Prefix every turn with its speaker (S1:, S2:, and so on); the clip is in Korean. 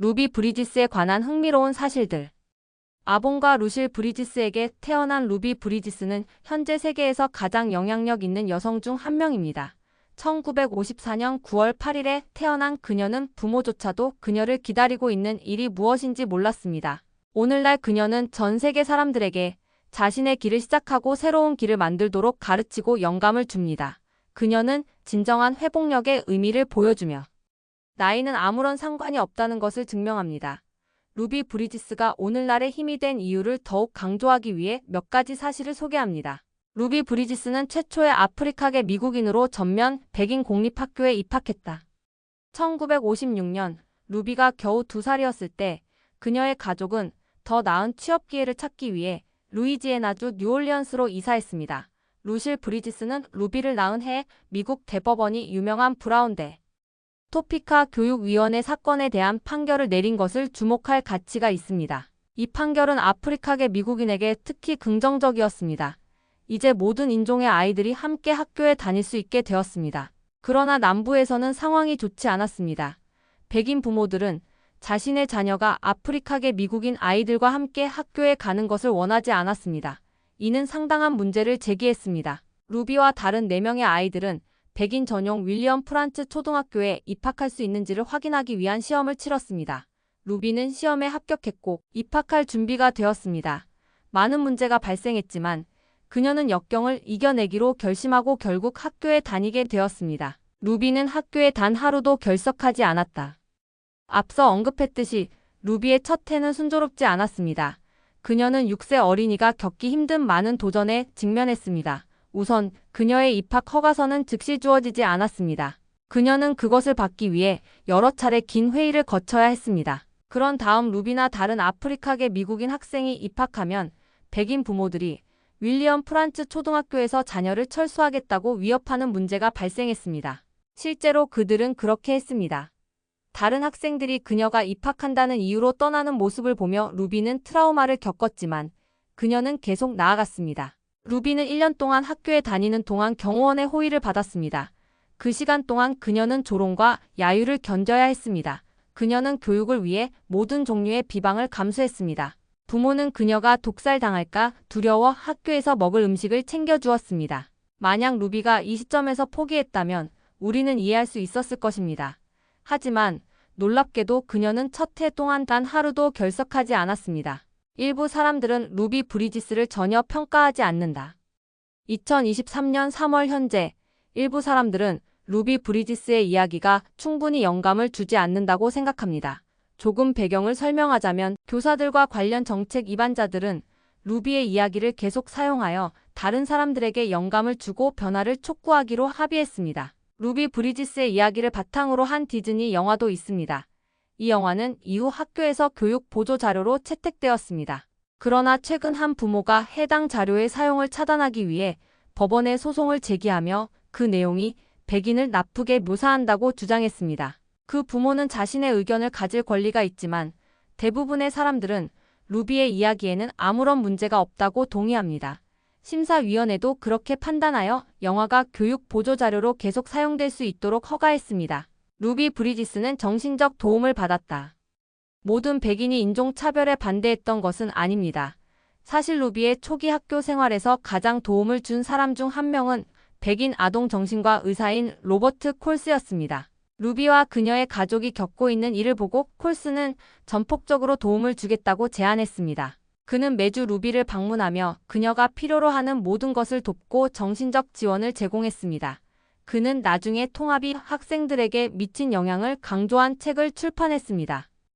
S1: 루비 브리지스에 관한 흥미로운 사실들. 아본과 루실 브리지스에게 태어난 루비 브리지스는 현재 세계에서 가장 영향력 있는 여성 중 한 명입니다. 1954년 9월 8일에 태어난 그녀는 부모조차도 그녀를 기다리고 있는 일이 무엇인지 몰랐습니다. 오늘날 그녀는 전 세계 사람들에게 자신의 길을 시작하고 새로운 길을 만들도록 가르치고 영감을 줍니다. 그녀는 진정한 회복력의 의미를 보여주며 나이는 아무런 상관이 없다는 것을 증명합니다. 루비 브리지스가 오늘날의 힘이 된 이유를 더욱 강조하기 위해 몇 가지 사실을 소개합니다. 루비 브리지스는 최초의 아프리카계 미국인으로 전면 백인 공립학교에 입학했다. 1956년 루비가 겨우 2살이었을 때 그녀의 가족은 더 나은 취업 기회를 찾기 위해 루이지애나주 뉴올리언스로 이사했습니다. 루실 브리지스는 루비를 낳은 해 미국 대법원이 유명한 브라운 대 토피카 교육위원회 사건에 대한 판결을 내린 것을 주목할 가치가 있습니다. 이 판결은 아프리카계 미국인에게 특히 긍정적이었습니다. 이제 모든 인종의 아이들이 함께 학교에 다닐 수 있게 되었습니다. 그러나 남부에서는 상황이 좋지 않았습니다. 백인 부모들은 자신의 자녀가 아프리카계 미국인 아이들과 함께 학교에 가는 것을 원하지 않았습니다. 이는 상당한 문제를 제기했습니다. 루비와 다른 4명의 아이들은 백인 전용 윌리엄 프란츠 초등학교에 입학할 수 있는지를 확인하기 위한 시험을 치렀습니다. 루비는 시험에 합격했고 입학할 준비가 되었습니다. 많은 문제가 발생했지만 그녀는 역경을 이겨내기로 결심하고 결국 학교에 다니게 되었습니다. 루비는 학교에 단 하루도 결석하지 않았다. 앞서 언급했듯이 루비의 첫 해는 순조롭지 않았습니다. 그녀는 6세 어린이가 겪기 힘든 많은 도전에 직면했습니다. 우선 그녀의 입학 허가서는 즉시 주어지지 않았습니다. 그녀는 그것을 받기 위해 여러 차례 긴 회의를 거쳐야 했습니다. 그런 다음 루비나 다른 아프리카계 미국인 학생이 입학하면 백인 부모들이 윌리엄 프란츠 초등학교에서 자녀를 철수하겠다고 위협하는 문제가 발생했습니다. 실제로 그들은 그렇게 했습니다. 다른 학생들이 그녀가 입학한다는 이유로 떠나는 모습을 보며 루비는 트라우마를 겪었지만 그녀는 계속 나아갔습니다. 루비는 1년 동안 학교에 다니는 동안 경호원의 호의를 받았습니다. 그 시간 동안 그녀는 조롱과 야유를 견뎌야 했습니다. 그녀는 교육을 위해 모든 종류의 비방을 감수했습니다. 부모는 그녀가 독살당할까 두려워 학교에서 먹을 음식을 챙겨주었습니다. 만약 루비가 이 시점에서 포기했다면 우리는 이해할 수 있었을 것입니다. 하지만 놀랍게도 그녀는 첫 해 동안 단 하루도 결석하지 않았습니다. 일부 사람들은 루비 브리지스를 전혀 평가하지 않는다. 2023년 3월 현재 일부 사람들은 루비 브리지스의 이야기가 충분히 영감을 주지 않는다고 생각합니다. 조금 배경을 설명하자면 교사들과 관련 정책 입안자들은 루비의 이야기를 계속 사용하여 다른 사람들에게 영감을 주고 변화를 촉구하기로 합의했습니다. 루비 브리지스의 이야기를 바탕으로 한 디즈니 영화도 있습니다. 이 영화는 이후 학교에서 교육 보조 자료로 채택되었습니다. 그러나 최근 한 부모가 해당 자료의 사용을 차단하기 위해 법원에 소송을 제기하며 그 내용이 백인을 나쁘게 묘사한다고 주장했습니다. 그 부모는 자신의 의견을 가질 권리가 있지만 대부분의 사람들은 루비의 이야기에는 아무런 문제가 없다고 동의합니다. 심사위원회도 그렇게 판단하여 영화가 교육 보조 자료로 계속 사용될 수 있도록 허가했습니다. 루비 브리지스는 정신적 도움을 받았다. 모든 백인이 인종차별에 반대했던 것은 아닙니다. 사실 루비의 초기 학교 생활에서 가장 도움을 준 사람 중 한 명은 백인 아동 정신과 의사인 로버트 콜스였습니다. 루비와 그녀의 가족이 겪고 있는 일을 보고 콜스는 전폭적으로 도움을 주겠다고 제안했습니다. 그는 매주 루비를 방문하며 그녀가 필요로 하는 모든 것을 돕고 정신적 지원을 제공했습니다. 그는 나중에 통합이 학생들에게 미친 영향을 강조한 책을 출판했습니다.